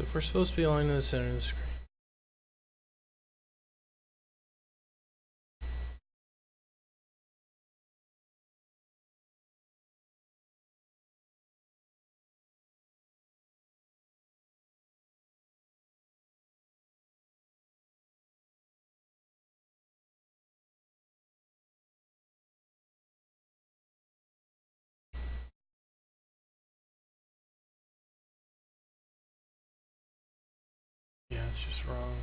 So if we're supposed to be aligned to the center of the screen. Yeah, it's just wrong.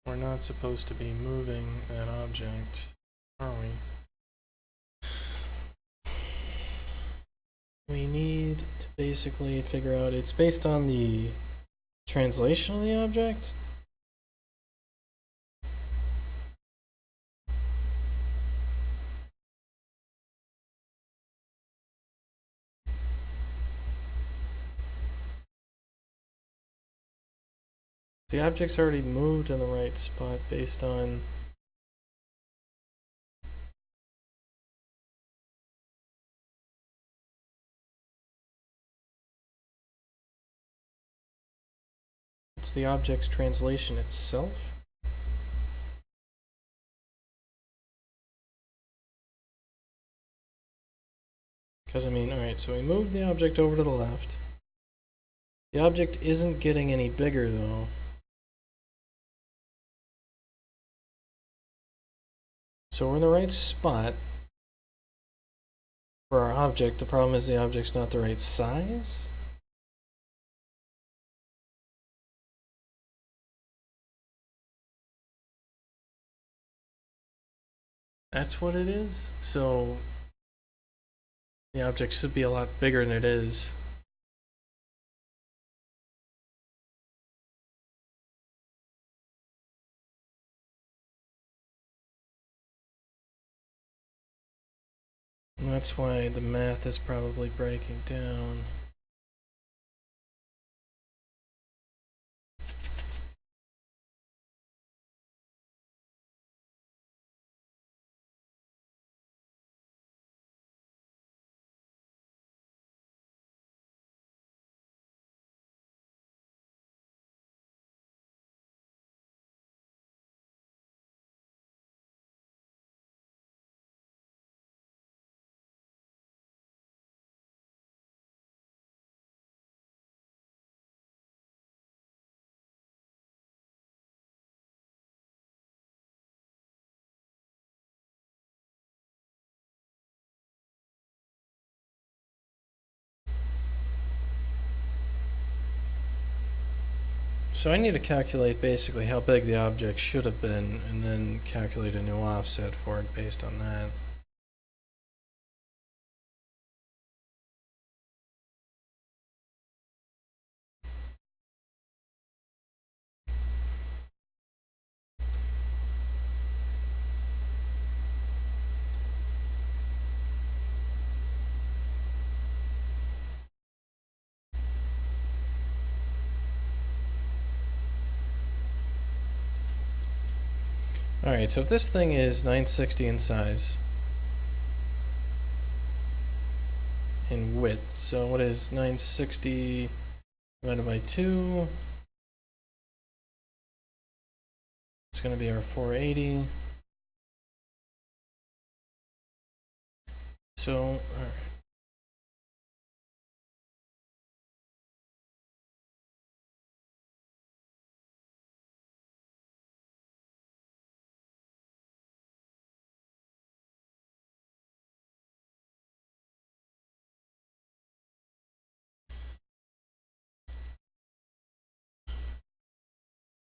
We're not supposed to be moving that object, are we? We need to basically figure out, it's based on the translation of the object. The object's already moved in the right spot based on it's the object's translation itself. Because I mean, alright, so we moved the object over to the left. The object isn't getting any bigger though. So we're in the right spot for our object. The problem is the object's not the right size. That's what it is. So the object should be a lot bigger than it is. And that's why the math is probably breaking down. So I need to calculate basically how big the object should have been and then calculate a new offset for it based on that. Alright, so if this thing is 960 in size, in width, so what is 960 divided by 2? It's going to be our 480. So, alright.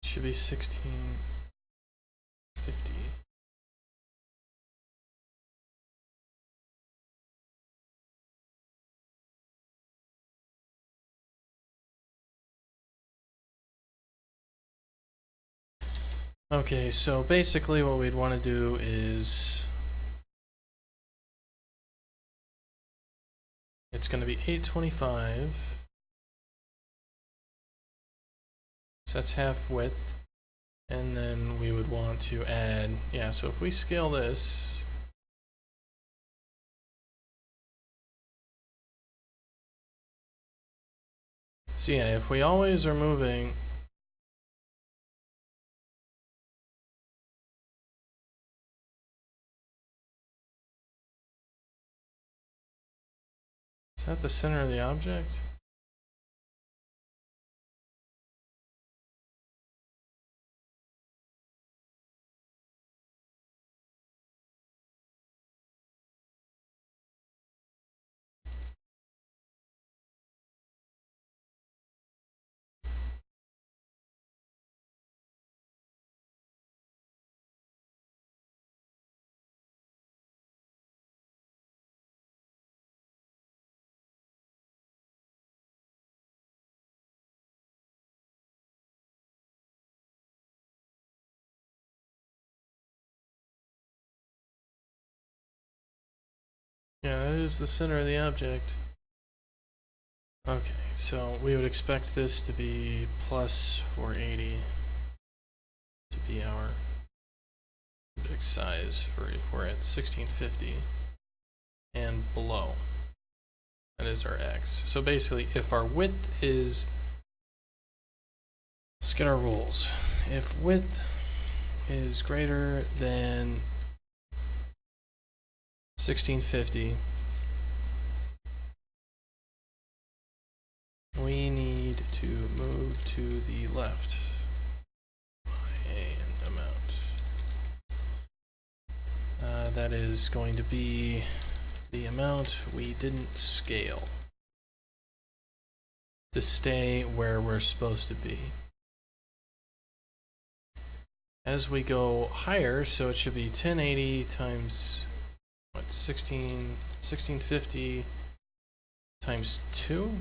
Should be 1650. Okay, so basically what we'd want to do is it's going to be 825. So that's half width. And then we would want to add, yeah, so if we scale this, So yeah, if we always are moving is that the center of the object? Yeah, that is the center of the object. Okay, so we would expect this to be plus 480 to be our object size for if we're at 1650 and below. That is our x. So basically, if our width is, let's get our rules. If width is greater than 1650, we need to move to the left by an amount. That is going to be the amount we didn't scale to stay where we're supposed to be. As we go higher, so it should be 1080 times what, 1650 times 2?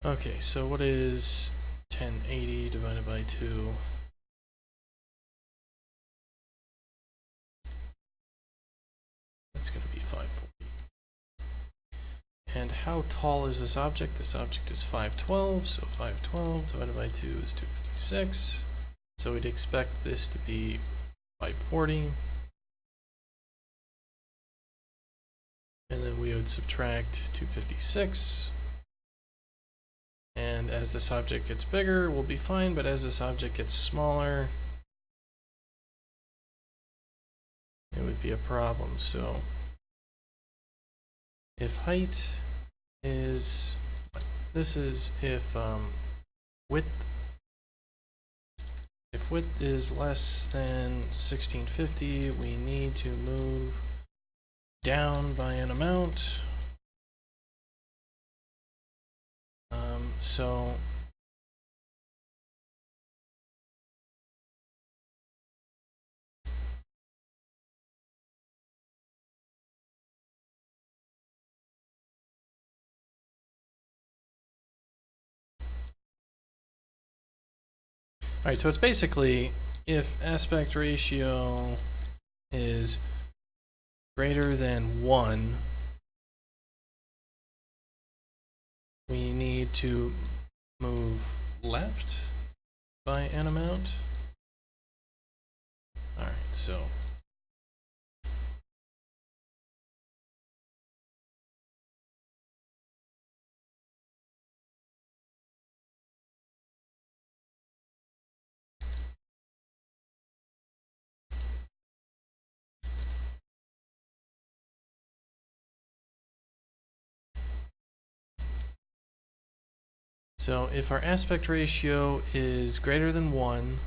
Okay, so what is 1080 divided by 2? That's going to be 540. And how tall is this object? This object is 512, so 512 divided by 2 is 256. So we'd expect this to be 540. And then we would subtract 256. And as this object gets bigger, we'll be fine, but as this object gets smaller, it would be a problem. So if height is, this is if width is less than 1650, we need to move down by an amount. So alright, so it's basically if aspect ratio is greater than 1, we need to move left by an amount. Alright, so if our aspect ratio is greater than 1,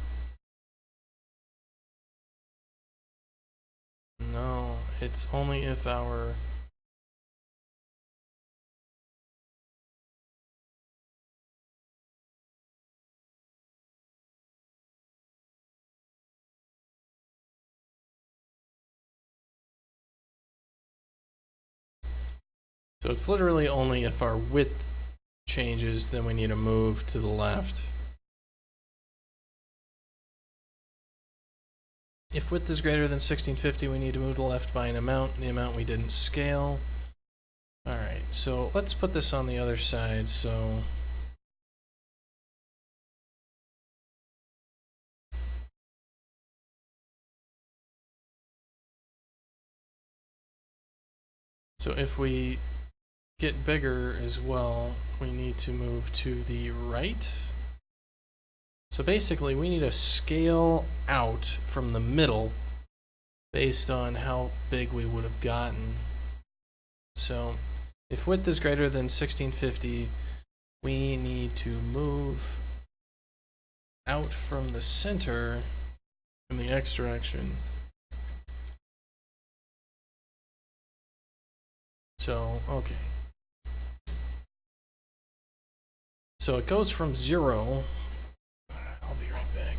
no, it's only if our So it's literally only if our width changes, then we need to move to the left. If width is greater than 1650, we need to move to the left by an amount, the amount we didn't scale. Alright, so let's put this on the other side, so... So if we get bigger as well, we need to move to the right. So basically, we need to scale out from the middle based on how big we would have gotten. So if width is greater than 1650, we need to move out from the center in the X direction. So, okay. So it goes from 0. I'll be right back.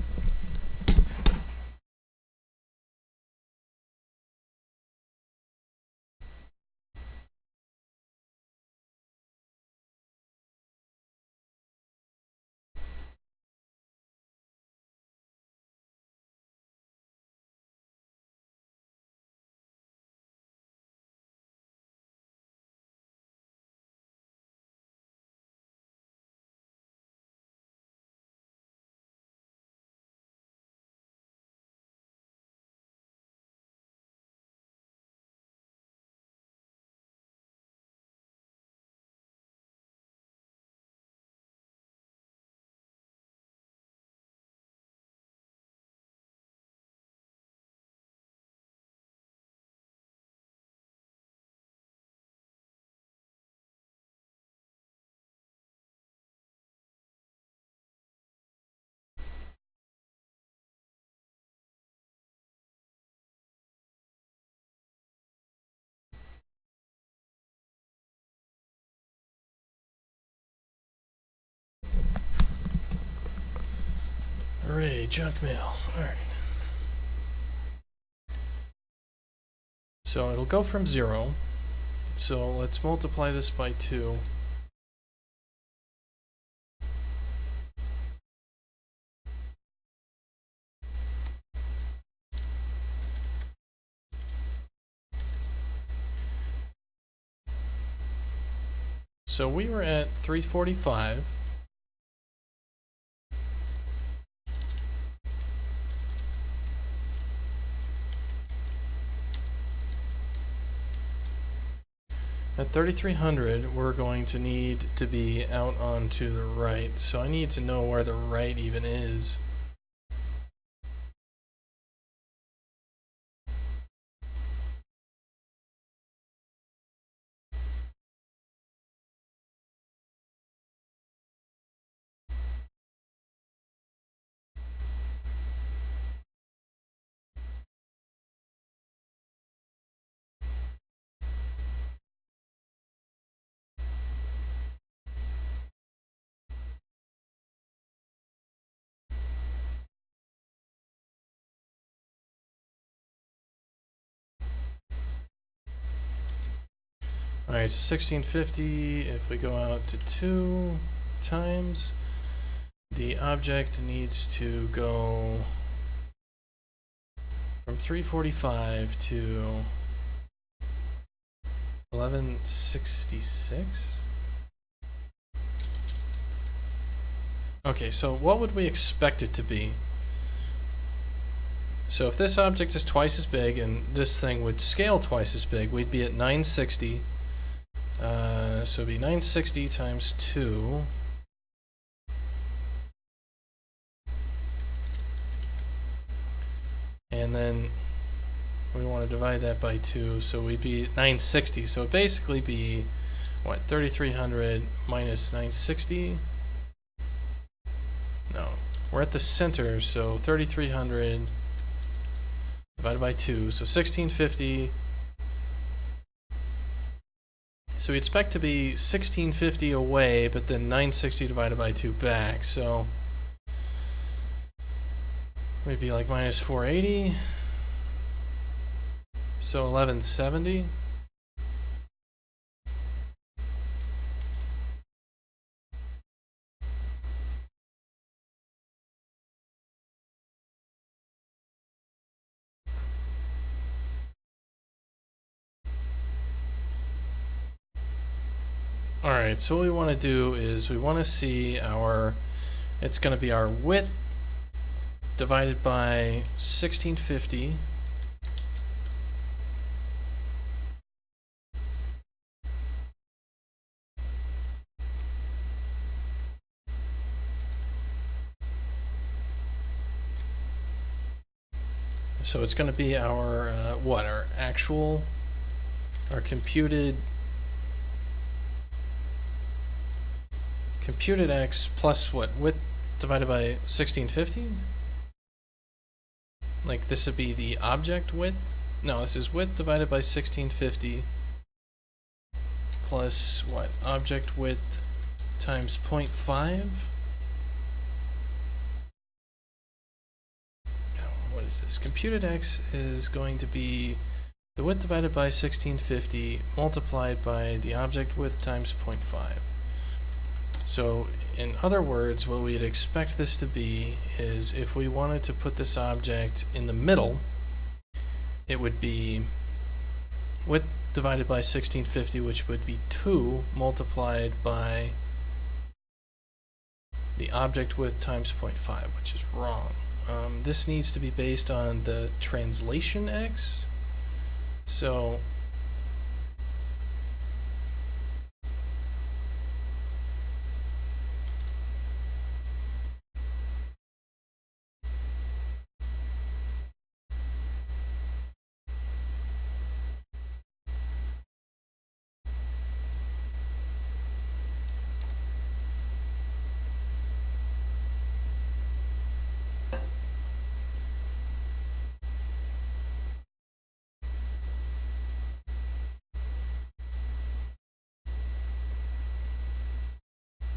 Hooray, junk mail. Alright. So it'll go from 0. So let's multiply this by 2. So we were at 345. At 3300, we're going to need to be out onto the right. So I need to know where the right even is. Alright, so 1650, if we go out to 2 times, the object needs to go from 345 to 1166? Okay, so what would we expect it to be? So if this object is twice as big and this thing would scale twice as big, we'd be at 960. So it'd be 960 times 2. And then we want to divide that by 2, so we'd be at 960. So it'd basically be, what, 3300 minus 960? No, we're at the center, so 3300 divided by 2, so 1650. So we expect to be 1650 away, but then 960 divided by 2 back, so we'd be like minus 480. So 1170. Alright, so what we want to do is we want to see our, it's going to be our width divided by 1650 so it's going to be our our actual, our computed x plus what, width divided by 1650. Like this would be the object width. No, this is width divided by 1650 plus what, object width times 0.5. What is this? Computed x is going to be the width divided by 1650 multiplied by the object width times 0.5. So in other words, what we'd expect this to be is if we wanted to put this object in the middle, it would be width divided by 1650, which would be 2 multiplied by the object width times 0.5, which is wrong. This needs to be based on the translation x. So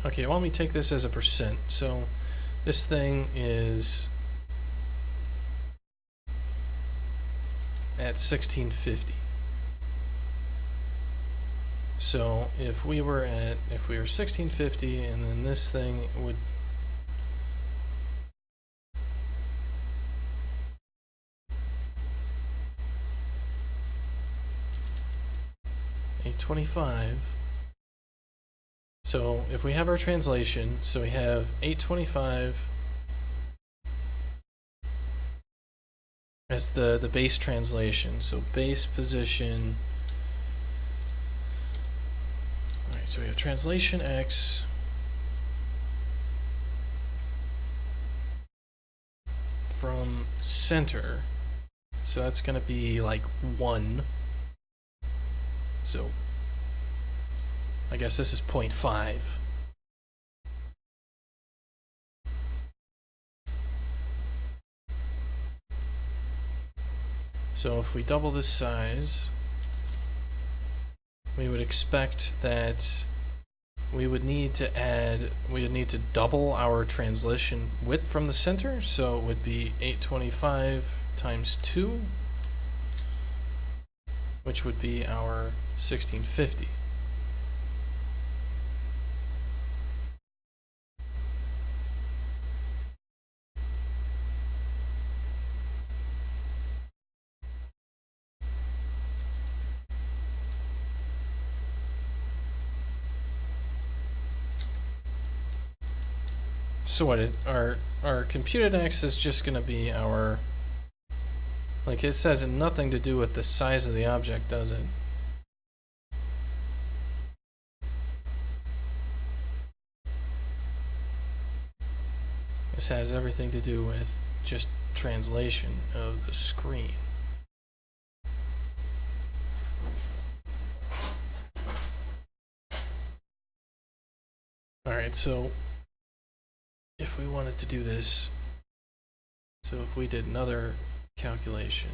okay, why don't we take this as a percent? So this thing is at 1650. So if we were 1650, and then this thing would a 25. So if we have our translation, so we have 825 as the base translation. So base position. Alright, so we have translation x from center. So that's going to be like 1. So I guess this is 0.5. So if we double this size, we would expect that we would need to double our translation width from the center. So it would be 825 times 2, which would be our 1650. So what, our computed x is just going to be our, like it says nothing to do with the size of the object, does it? This has everything to do with just translation of the screen. Alright, so if we wanted to do this, so if we did another calculation,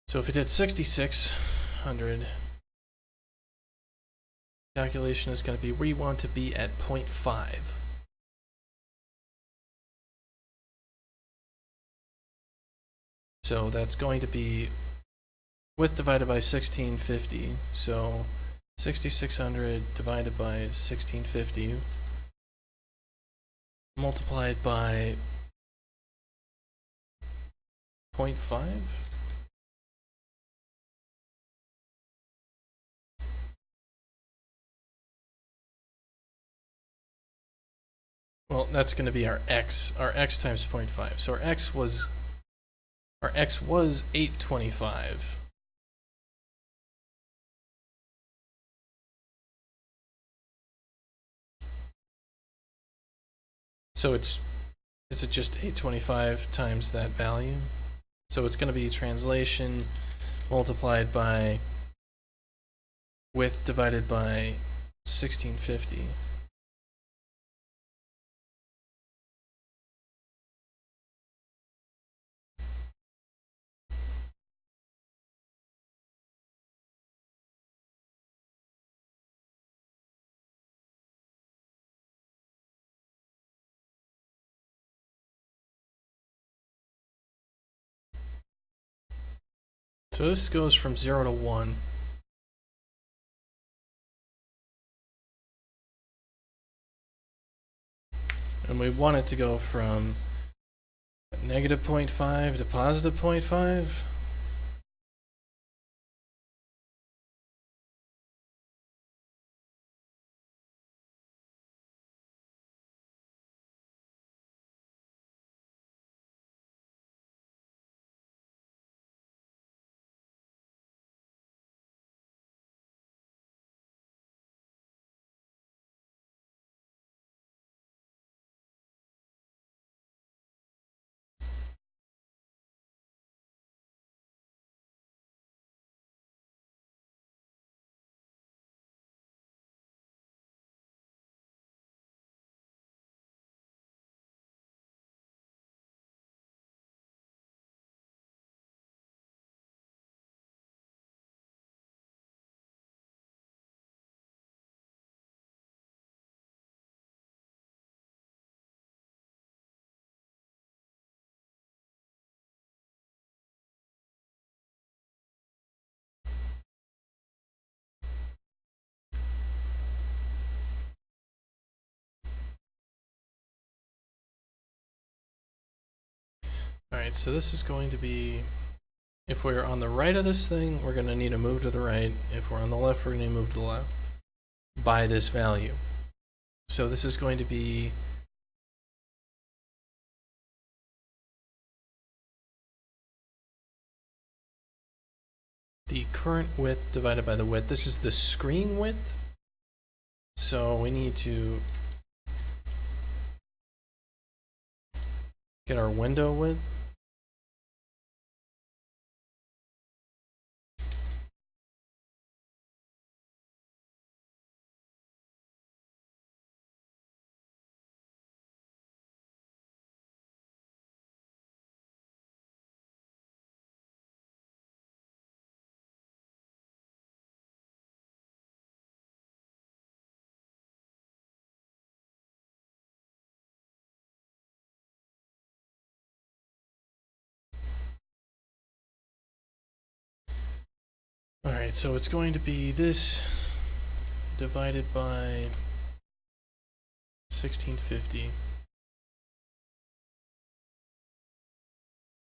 so if we did 6600, calculation is going to be, we want to be at 0.5. So that's going to be width divided by 1650. So 6600 divided by 1650 multiplied by 0.5. well, that's going to be our x times 0.5. So our x was 825. So is it just 825 times that value? So it's going to be translation multiplied by width divided by 1650. So this goes from 0 to 1. And we want it to go from negative 0.5 to positive 0.5. Alright, so this is going to be, if we're on the right of this thing, we're going to need to move to the right. If we're on the left, we're going to move to the left by this value. So this is going to be the current width divided by the width. This is the screen width. So we need to get our window width. Alright, so it's going to be this divided by 1650.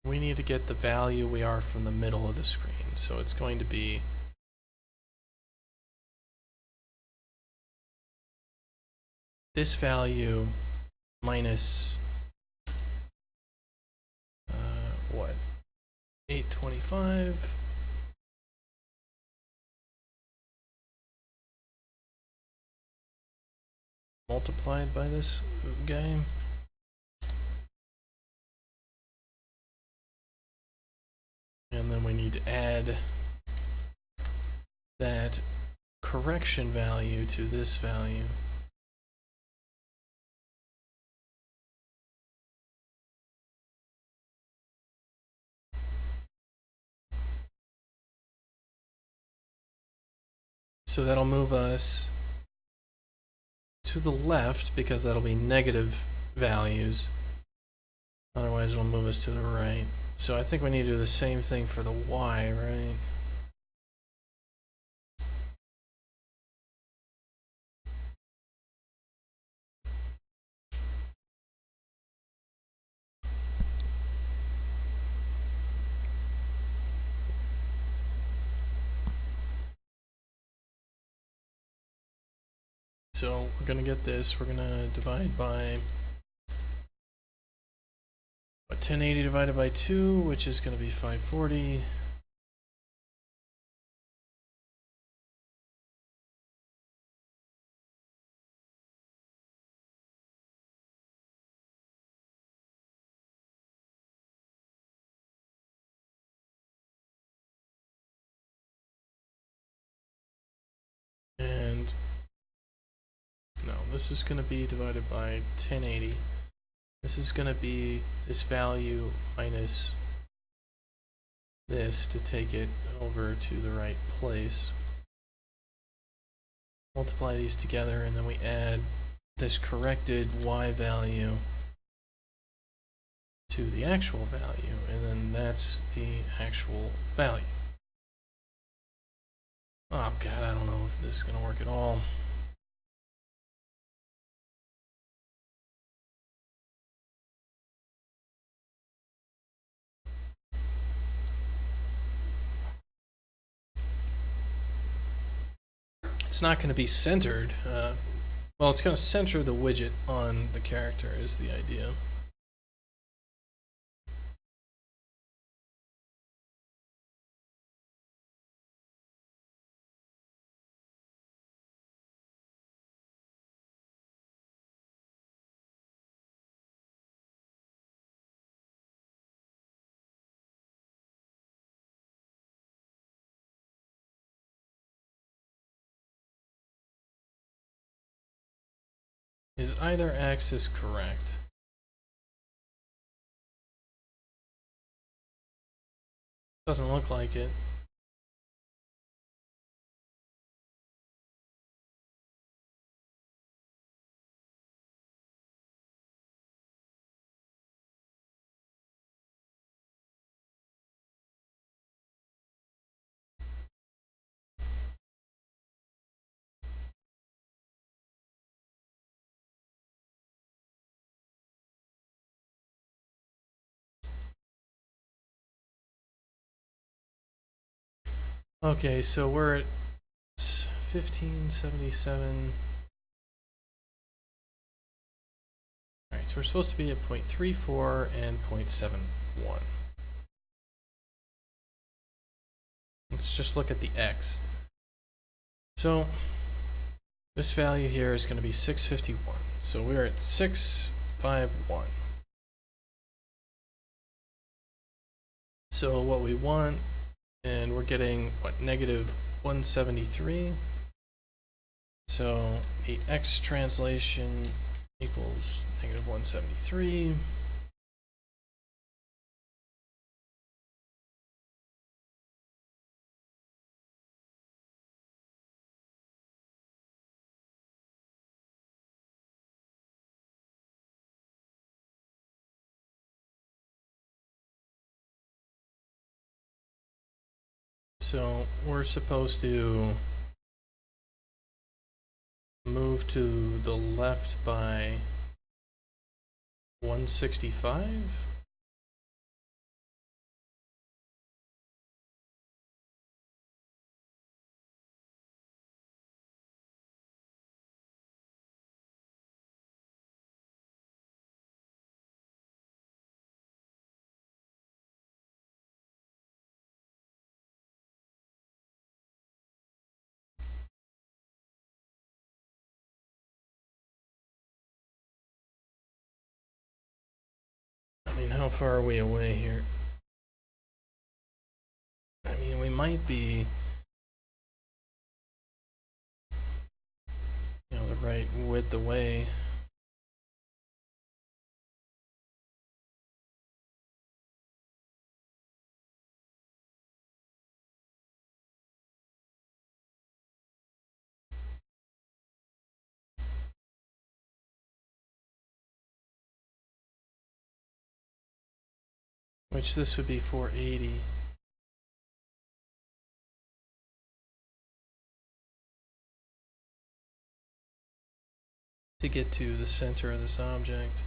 We need to get the value we are from the middle of the screen. So it's going to be this value minus what? 825. Multiplied by this guy. And then we need to add that correction value to this value. So that'll move us to the left because that'll be negative values. Otherwise it'll move us to the right. So I think we need to do the same thing for the y, right? So we're going to get this, we're going to divide by 1080 divided by 2, which is going to be 540. And no, this is going to be divided by 1080. This is going to be this value minus this to take it over to the right place. Multiply these together, and then we add this corrected y value to the actual value, and then that's the actual value. Oh god, I don't know if this is going to work at all. It's not going to be centered. Well, it's going to center the widget on the character is the idea. Is either axis correct? Doesn't look like it. Okay, so we're at 1577. Alright, so we're supposed to be at 0.34 and 0.71. Let's just look at the x. So this value here is going to be 651. So we're at 651. So what we want, and we're getting what, negative 173. So the x translation equals negative 173. So we're supposed to move to the left by 165. I mean, how far are we away here? I mean, we might be, you know, the right width away. Which this would be 480. To get to the center of this object.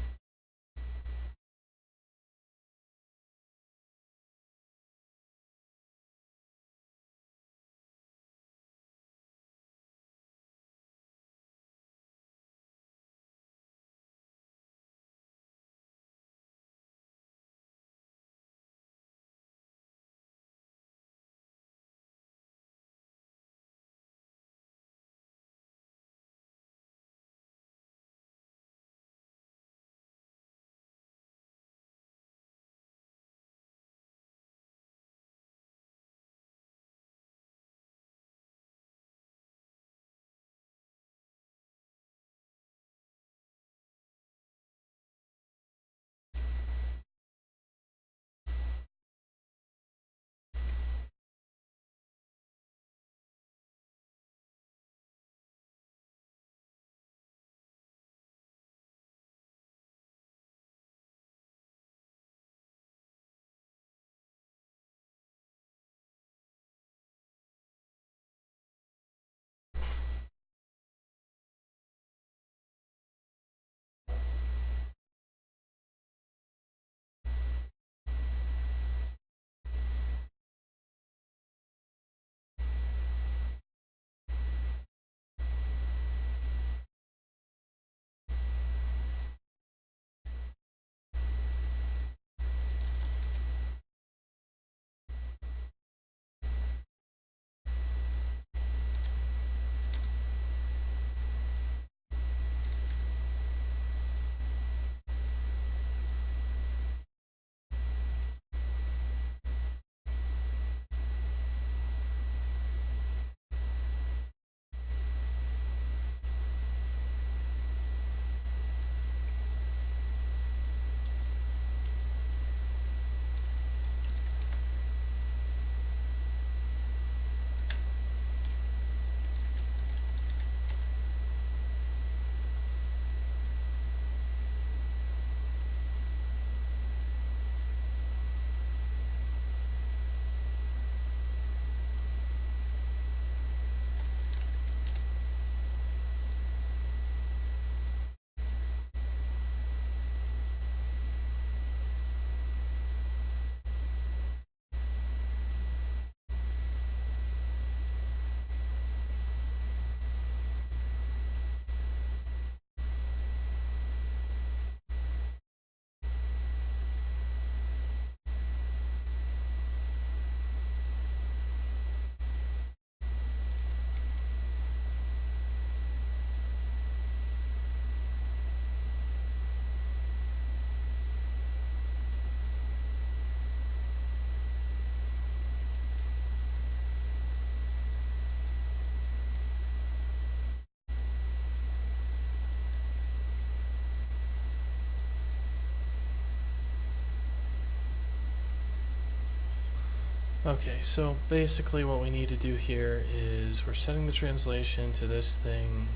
Okay, so basically what we need to do here is we're setting the translation to this thing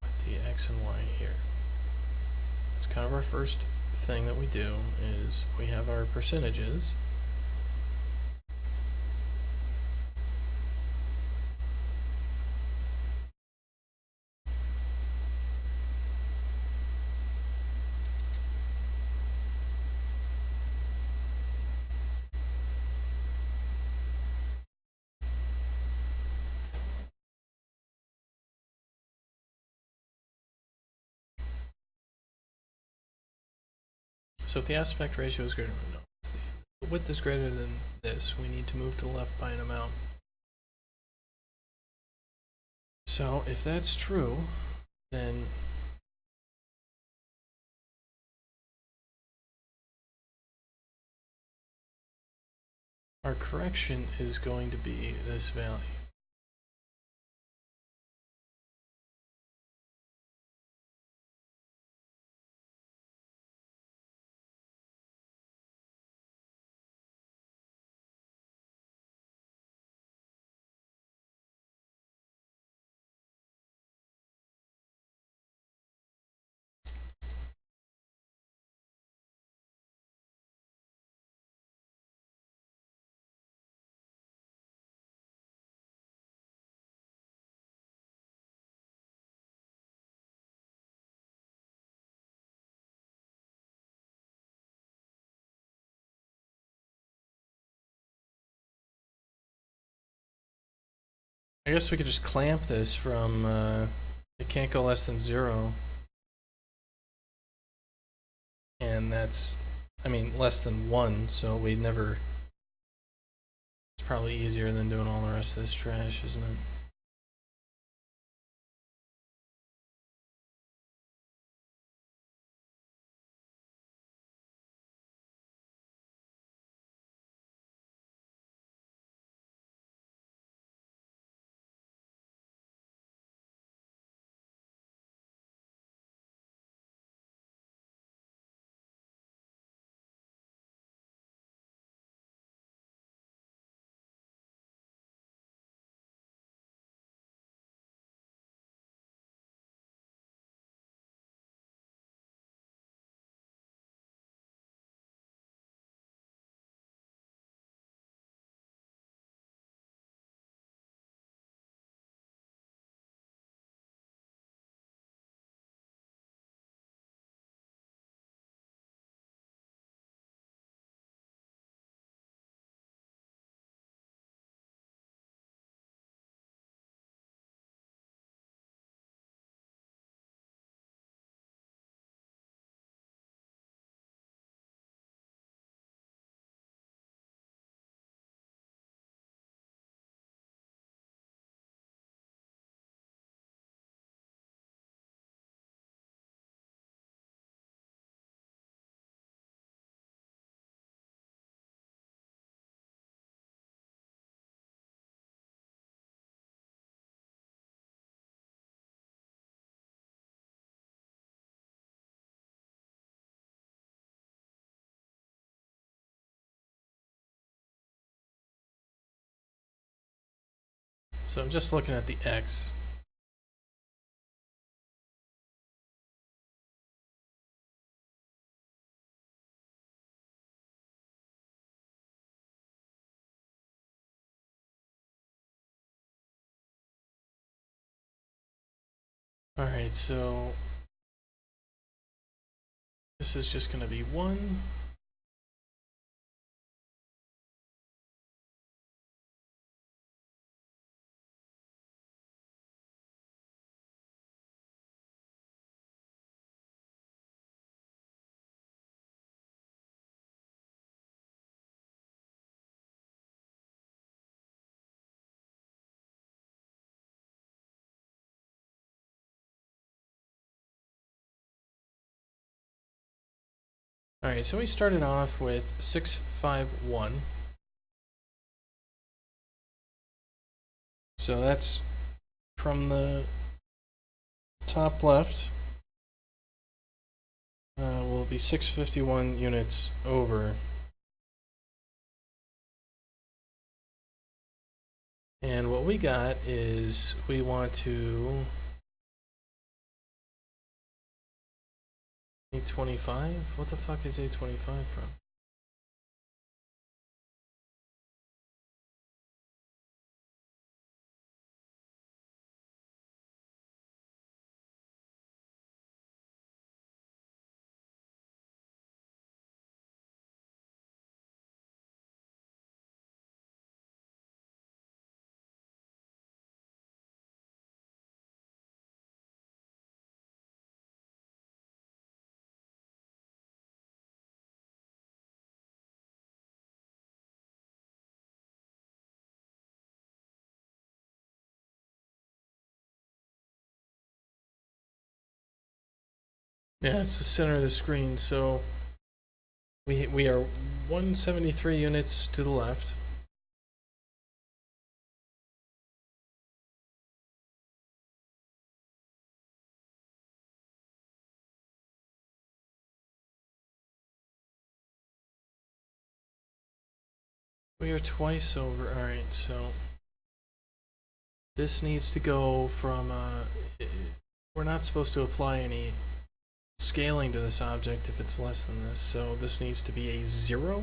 with the X and Y here. It's kind of our first thing that we do is we have our percentages. So if the aspect ratio is greater than no, the width is greater than this, we need to move to the left by an amount. So if that's true, then our correction is going to be this value. I guess we could just clamp this from, it can't go less than 0. And that's, I mean, less than 1, so we never, it's probably easier than doing all the rest of this trash, isn't it? So I'm just looking at the X. Alright, so this is just going to be 1. Alright, so we started off with 651. So that's from the top left. Will be 651 units over. And what we got is we want to 825? What the fuck is 825 from? Yeah, it's the center of the screen, so we are 173 units to the left. We are twice over. Alright, so this needs to go from, we're not supposed to apply any scaling to this object if it's less than this, so this needs to be a 0.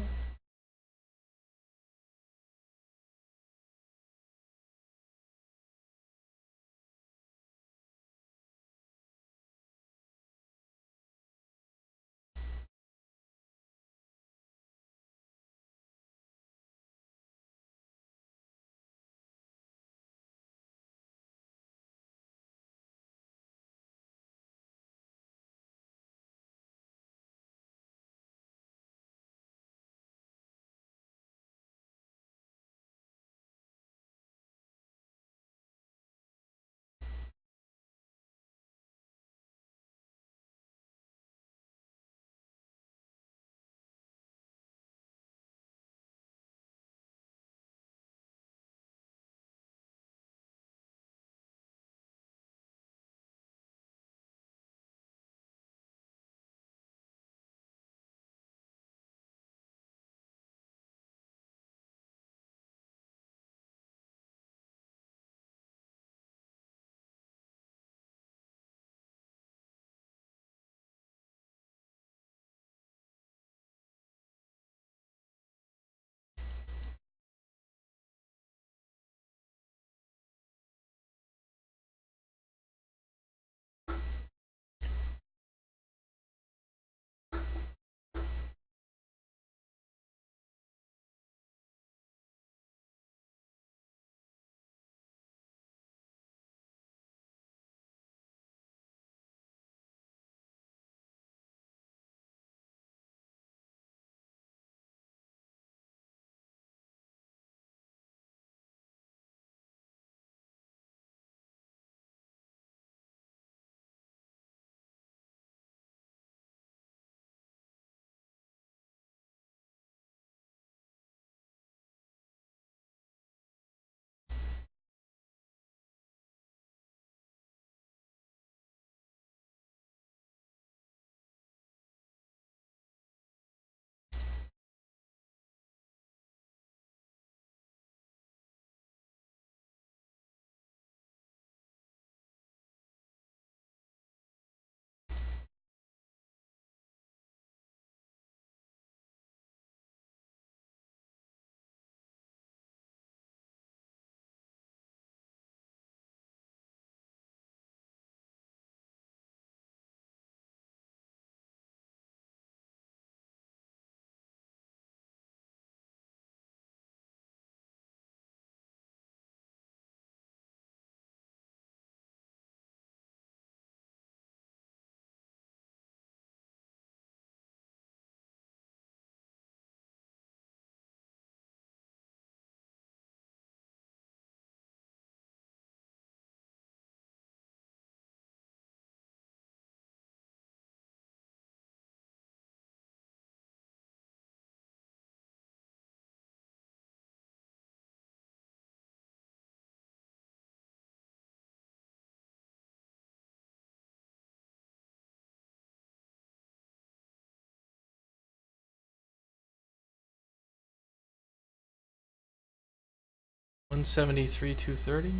173, 230.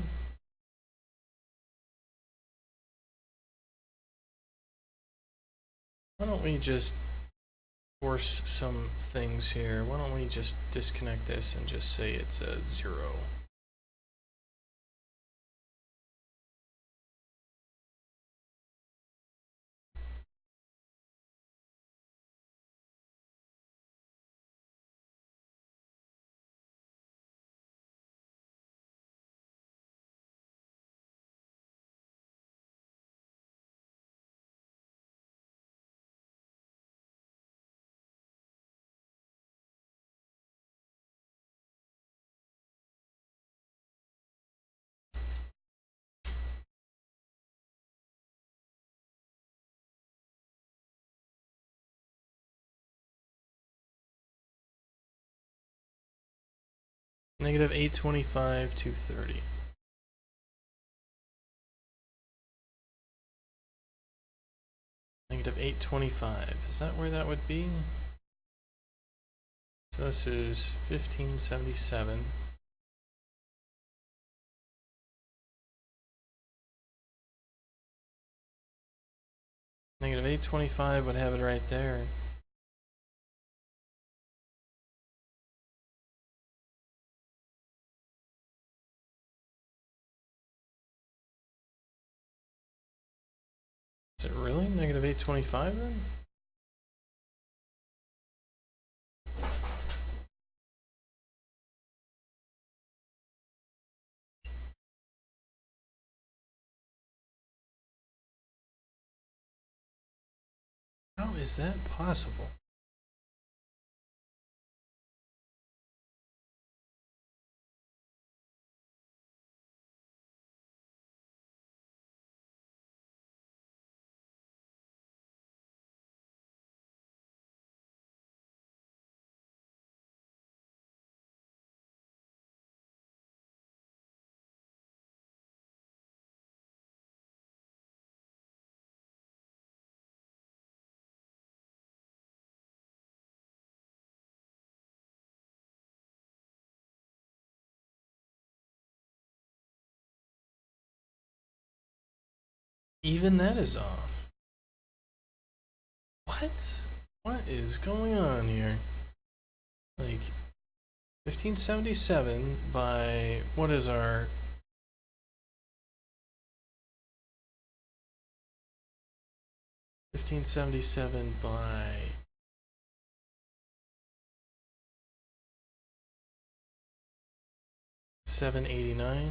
Why don't we just force some things here? Why don't we just disconnect this and just say it's a 0? Negative 825, 230. Negative 825. Is that where that would be? So this is 1577. Negative 825 would have it right there. Is it really negative 825 then? How is that possible? Even that is off. What? What is going on here? Like, 1577 by, what is our... $1577 by... $789.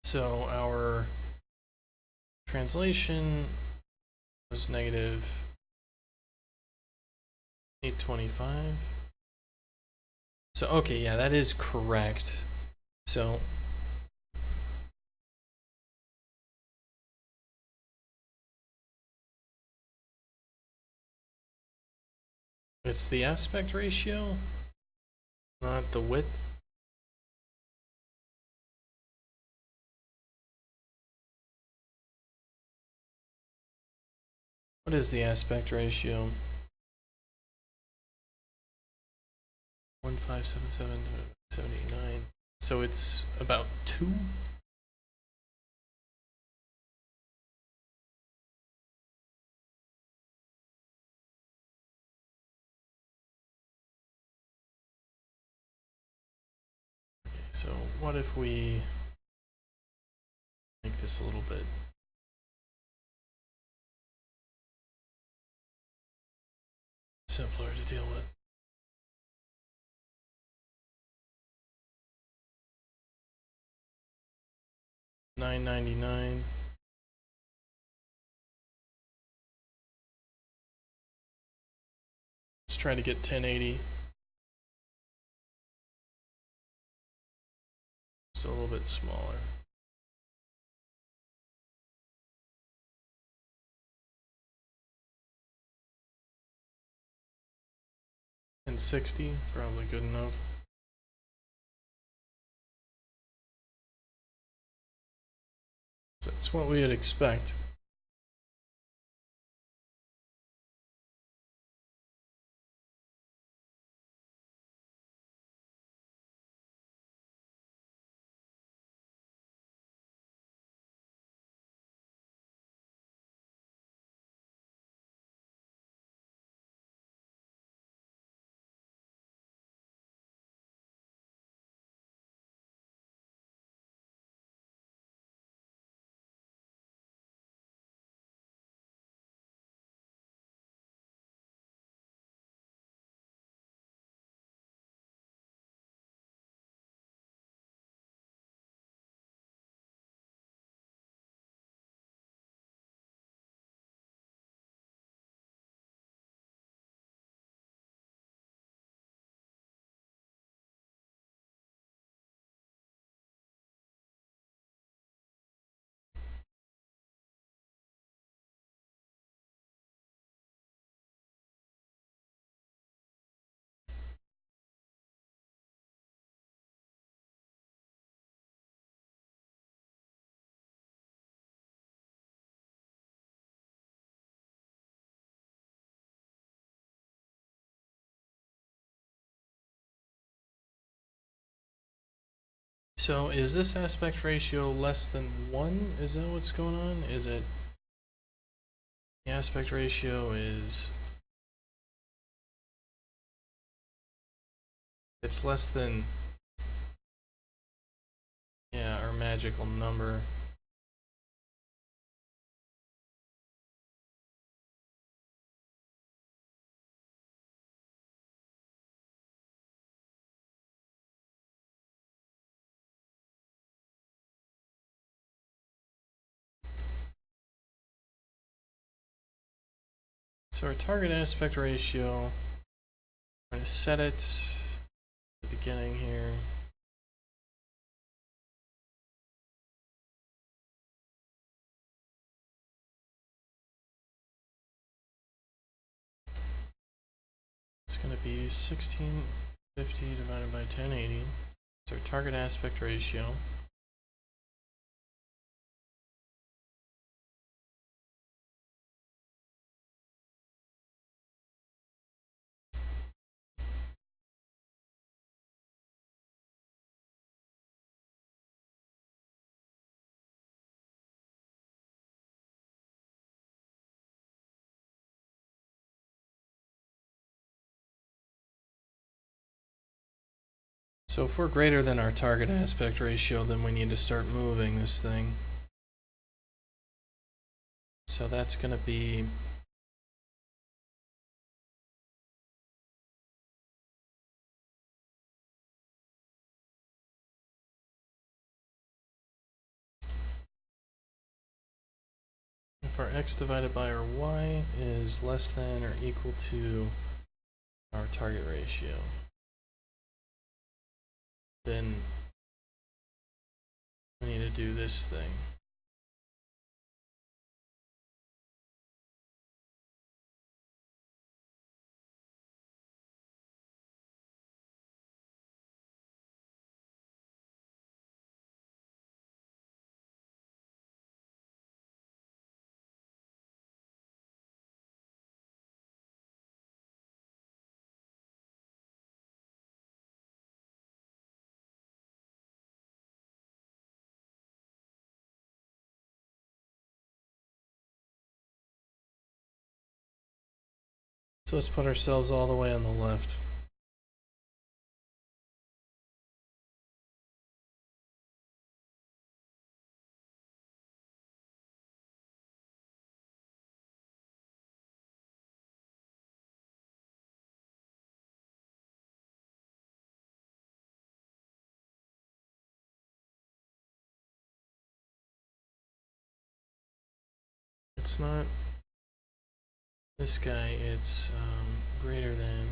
So our translation was negative 825. So okay, yeah, that is correct. So it's the aspect ratio, not the width. What is the aspect ratio? 1577 to 789. So it's about 2? Okay, so what if we make this a little bit simpler to deal with? $9.99. Let's try to get 1080. Just a little bit smaller. And 60, probably good enough. So that's what we would expect. So is this aspect ratio less than 1? Is that what's going on? Is it the aspect ratio is it's less than, yeah, our magical number. So our target aspect ratio, we're going to set it at the beginning here. It's going to be 1650 divided by 1080. It's our target aspect ratio. So if we're greater than our target aspect ratio, then we need to start moving this thing. So that's going to be if our x divided by our y is less than or equal to our target ratio, then we need to do this thing. So let's put ourselves all the way on the left. It's not this guy, it's greater than.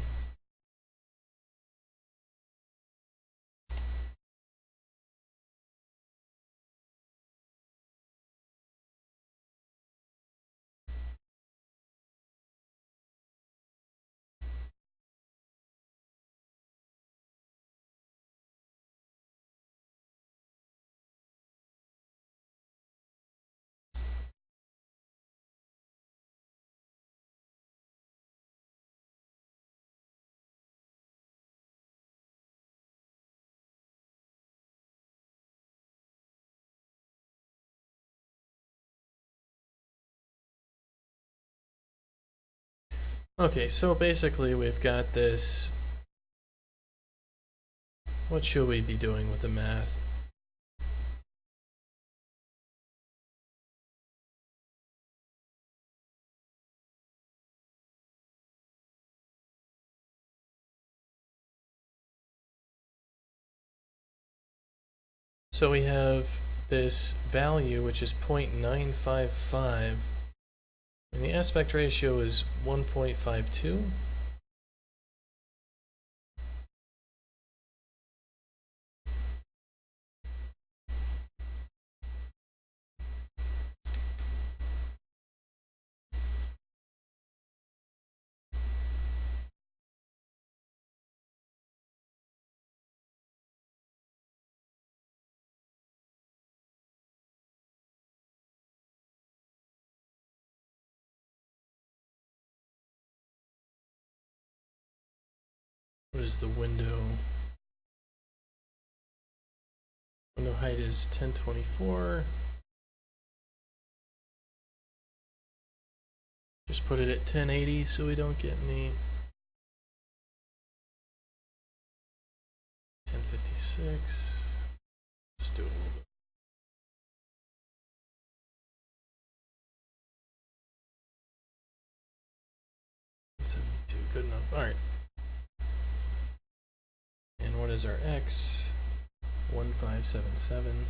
Okay, so basically we've got this. What should we be doing with the math? So we have this value, which is 0.955, and the aspect ratio is 1.52. What is the window? height is 1024. Just put it at 1080 so we don't get any 1056. Just do it a little bit. 72, good enough. Alright. And what is our X? 1577.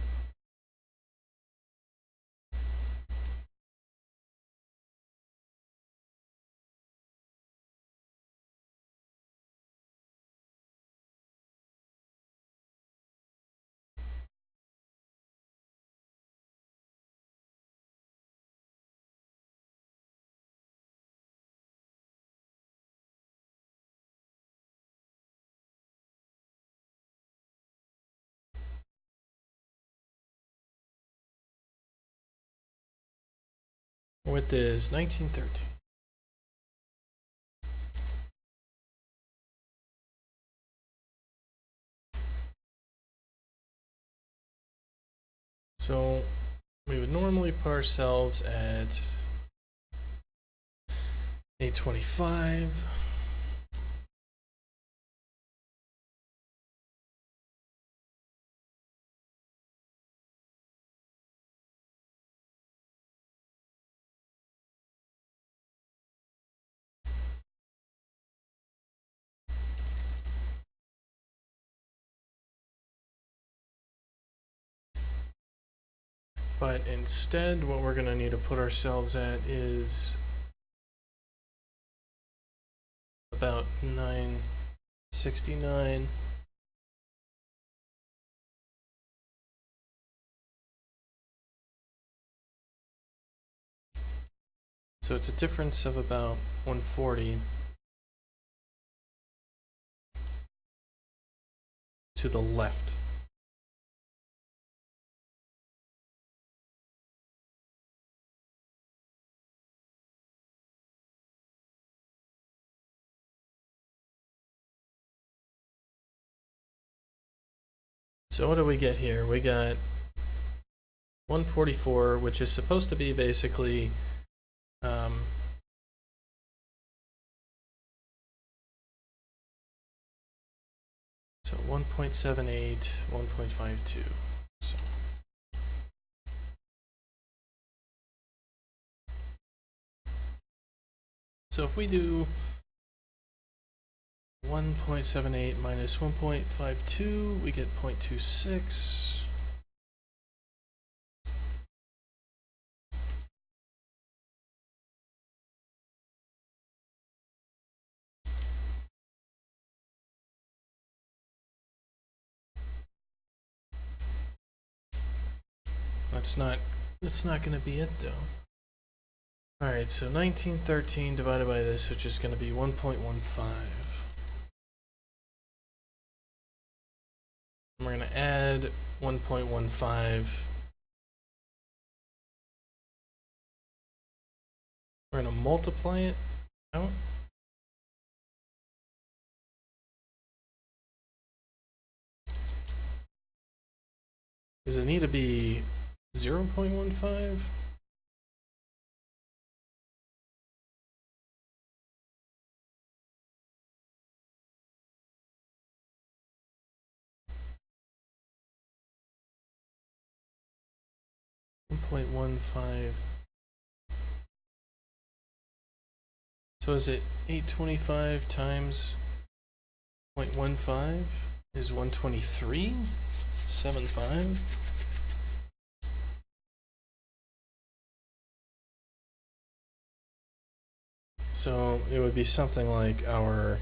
Width is 1913. So we would normally put ourselves at 825. But instead, what we're going to need to put ourselves at is about 969. So it's a difference of about 140 to the left. So what do we get here? We got 144, which is supposed to be basically so 1.78, 1.52. So if we do 1.78 minus 1.52, we get 0.26. That's not going to be it though. Alright, so 1913 divided by this, which is going to be 1.15. We're going to add 1.15. We're going to multiply it out. Does it need to be 0.15? So is it 825 times 0.15 is 123.75? So it would be something like our